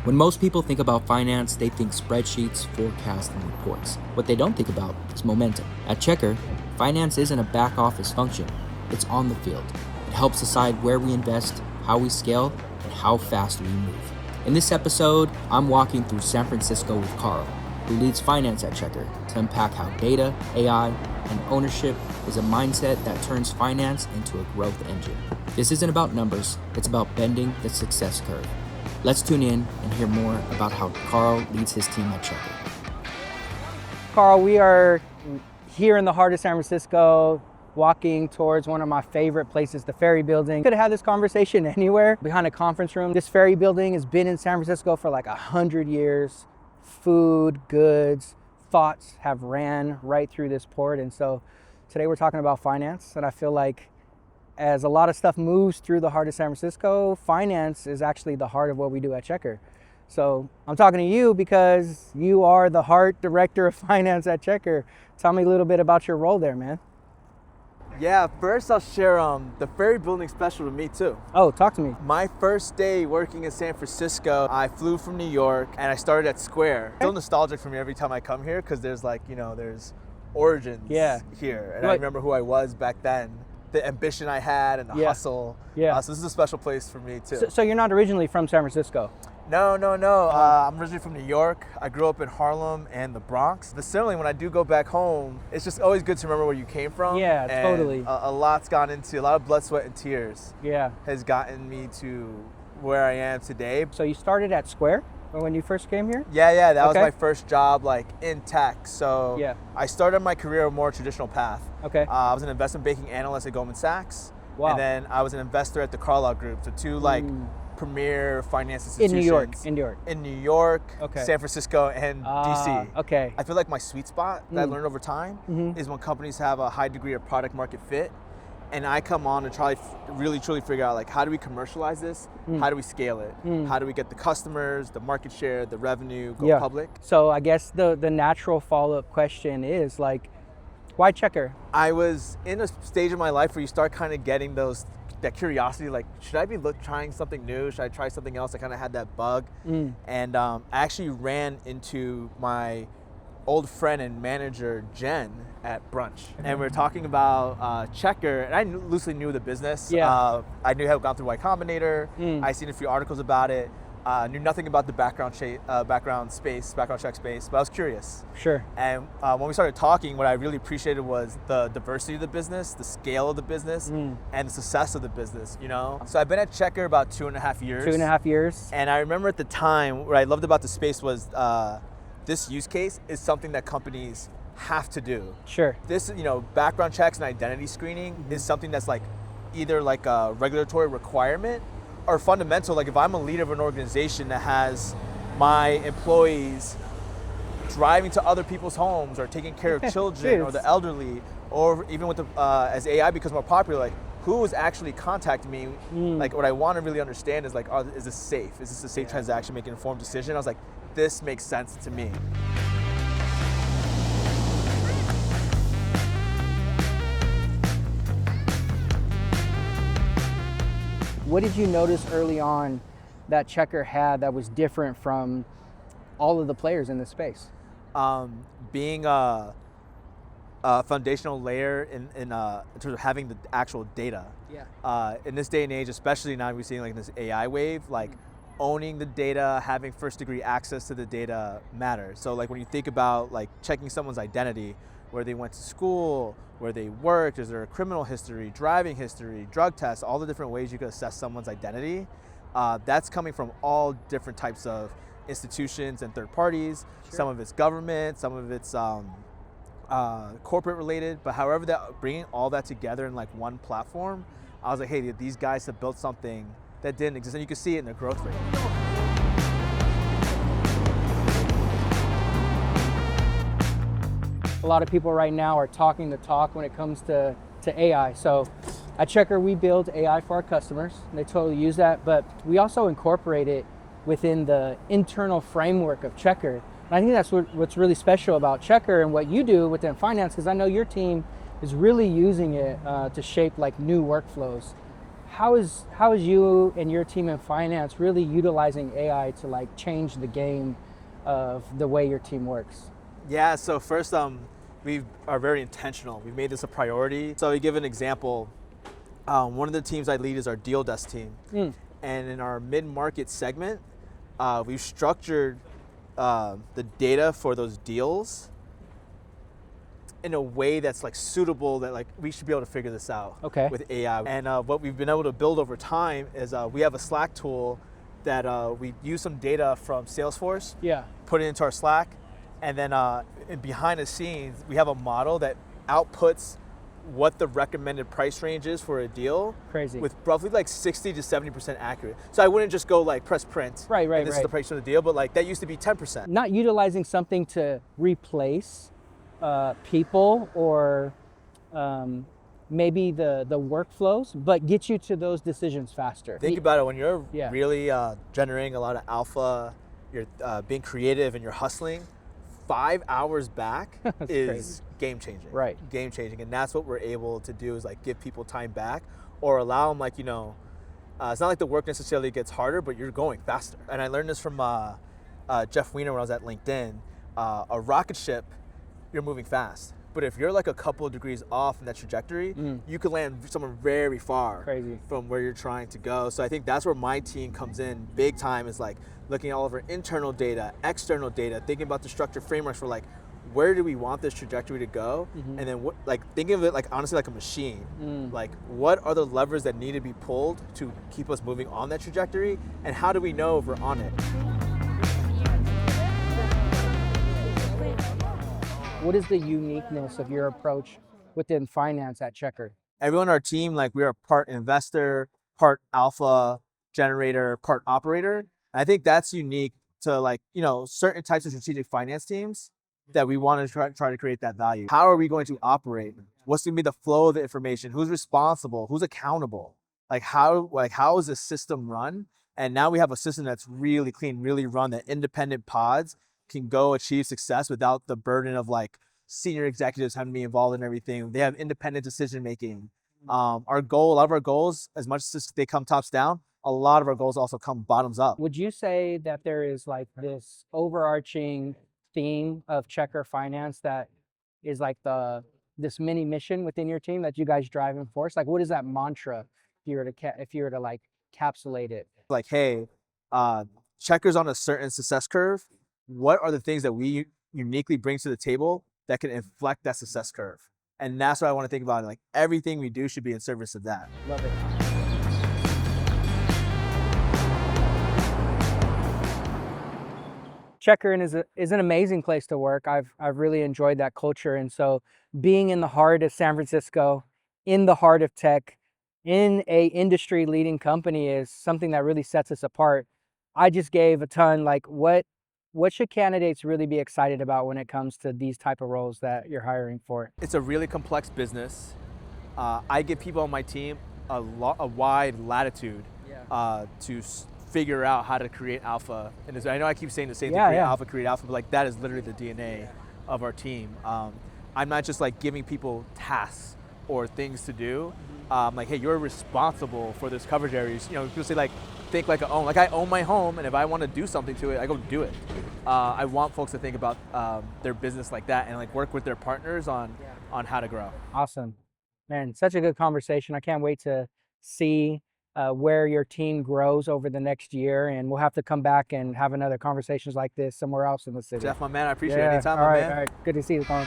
When most people think about finance, they think spreadsheets, forecasts, and reports. What they don't think about is momentum. At Checkr, finance isn't a back office function, it's on the field. It helps decide where we invest, how we scale, and how fast we move. In this episode, I'm walking through San Francisco with Karl, who leads finance at Checkr, to unpack how data, AI, and ownership is a mindset that turns finance into a growth engine. This isn't about numbers, it's about bending the success curve. Let's tune in and hear more about how Karl leads his team at Checkr. Karl, we are here in the heart of San Francisco, walking towards one of my favorite places, the Ferry Building. Could have had this conversation anywhere behind a conference room. This Ferry Building has been in San Francisco for like 100 years. Food, goods, thoughts have ran right through this port. And so today we're talking about finance. And I feel like as a lot of stuff moves through the heart of San Francisco, finance is actually the heart of what we do at Checkr. So I'm talking to you because you are the heart director of finance at Checkr. Tell me a little bit about your role there, man. Yeah, first I'll share the Ferry Building special to me too. Oh, talk to me. My first day working in San Francisco, I flew from New York and I started at Square. Still nostalgic for me every time I come here because there's there's origins here. And I remember who I was back then, the ambition I had and the hustle. Yeah. So this is a special place for me too. So you're not originally from San Francisco? No. I'm originally from New York. I grew up in Harlem and the Bronx. But similarly, when I do go back home, it's just always good to remember where you came from. Yeah, and totally. A lot's gone into, a lot of blood, sweat, and tears has gotten me to where I am today. So you started at Square when you first came here? Yeah, that was my first job in tech. So I started my career a more traditional path. Okay. I was an investment banking analyst at Goldman Sachs. Wow. And then I was an investor at the Carlyle Group. So two premier finance institutions. In New York. Okay. San Francisco, and DC. Okay. I feel like my sweet spot that I learned over time is when companies have a high degree of product market fit, and I come on to try really truly figure out how do we commercialize this? How do we scale it? How do we get the customers, the market share, the revenue, go public? So I guess the natural follow-up question is why Checkr? I was in a stage of my life where you start kind of getting that curiosity, should I be trying something new? Should I try something else? I kind of had that bug. And I actually ran into my old friend and manager, Jen, at brunch. And we were talking about Checkr, and I loosely knew the business. Yeah. I knew how it gone through Y Combinator. I seen a few articles about it. Knew nothing about the background check space, but I was curious. Sure. And when we started talking, what I really appreciated was the diversity of the business, the scale of the business, and the success of the business, So I've been at Checkr about 2.5 years. 2.5 years. And I remember at the time, what I loved about the space was this use case is something that companies have to do. Sure. This, background checks and identity screening is something that's either a regulatory requirement or fundamental. If I'm a leader of an organization that has my employees driving to other people's homes or taking care of children or the elderly, or even with as AI becomes more popular, who is actually contacting me? What I want to really understand is is this safe? Is this a safe transaction, making an informed decision? I was this makes sense to me. What did you notice early on that Checkr had that was different from all of the players in this space? Being a foundational layer in terms of having the actual data. Yeah. In this day and age, especially now we're seeing this AI wave, owning the data, having first degree access to the data matters. So when you think about checking someone's identity, where they went to school, where they worked, is there a criminal history, driving history, drug tests, all the different ways you could assess someone's identity, that's coming from all different types of institutions and third parties. Sure. Some of it's government, some of it's corporate related, but however bringing all that together in one platform, I was hey, these guys have built something that didn't exist, and you can see it in their growth rate. A lot of people right now are talking the talk when it comes to AI. So at Checkr, we build AI for our customers. They totally use that, but we also incorporate it within the internal framework of Checkr. And I think that's what's really special about Checkr and what you do within finance, because I know your team is really using it to shape new workflows. how is you and your team in finance really utilizing AI to like change the game of the way your team works? Yeah, so first, we are very intentional. We've made this a priority. So we give an example. One of the teams I lead is our deal desk team. And in our mid-market segment, we've structured the data for those deals in a way that's like suitable, that like we should be able to figure this out with AI. And what we've been able to build over time is we have a Slack tool that we use some data from Salesforce, put it into our Slack, and then behind the scenes, we have a model that outputs what the recommended price range is for a deal. Crazy. With roughly like 60 to 70% accurate. So I wouldn't just go like press print. Right. And this is the price of the deal, but like that used to be 10%. Not utilizing something to replace people or maybe the workflows, but get you to those decisions faster. Think about it, when you're really generating a lot of alpha, you're being creative and you're hustling, 5 hours back is crazy. Game changing. Right. Game changing. And that's what we're able to do, is like give people time back or allow them, like, it's not like the work necessarily gets harder, but you're going faster. And I learned this from Jeff Weiner when I was at LinkedIn. A rocket ship, you're moving fast. But if you're like a couple of degrees off in that trajectory, you could land somewhere very far from where you're trying to go. So I think that's where my team comes in big time, is like looking at all of our internal data, external data, thinking about the structure frameworks for like, where do we want this trajectory to go? And then thinking of it like honestly like a machine. Like, what are the levers that need to be pulled to keep us moving on that trajectory? And how do we know if we're on it? What is the uniqueness of your approach within finance at Checkr? Everyone on our team, like, we are part investor, part alpha generator, part operator. And I think that's unique to like, certain types of strategic finance teams, that we want to try to create that value. How are we going to operate? What's going to be the flow of the information? Who's responsible? Who's accountable? How is the system run? And now we have a system that's really clean, really run, that independent pods can go achieve success without the burden of like senior executives having to be involved in everything. They have independent decision making. A lot of our goals, as much as they come tops down, a lot of our goals also come bottoms up. Would you say that there is like this overarching theme of Checkr Finance that is like this mini mission within your team that you guys drive and force? Like, what is that mantra if you were to like capsulate it? Like, hey, Checkr's on a certain success curve. What are the things that we uniquely bring to the table that can inflect that success curve? And that's what I want to think about. Like, everything we do should be in service of that. Love it. Checkr is an amazing place to work. I've really enjoyed that culture. And so being in the heart of San Francisco, in the heart of tech, in a industry leading company is something that really sets us apart. I just gave a ton, like, what should candidates really be excited about when it comes to these type of roles that you're hiring for? It's a really complex business. I give people on my team a wide latitude to figure out how to create alpha. And I know I keep saying the same thing, create alpha, but like, that is literally the DNA of our team. I'm not just like giving people tasks or things to do. Like, hey, you're responsible for this coverage areas. People say like, think like I own my home, and if I want to do something to it, I go do it. I want folks to think about their business like that, and like work with their partners on how to grow. Awesome, man, such a good conversation. I can't wait to see where your team grows over the next year, and we'll have to come back and have another conversations like this somewhere else in the city. Jeff, my man, I appreciate it anytime, my man. All right, good to see you, Karl.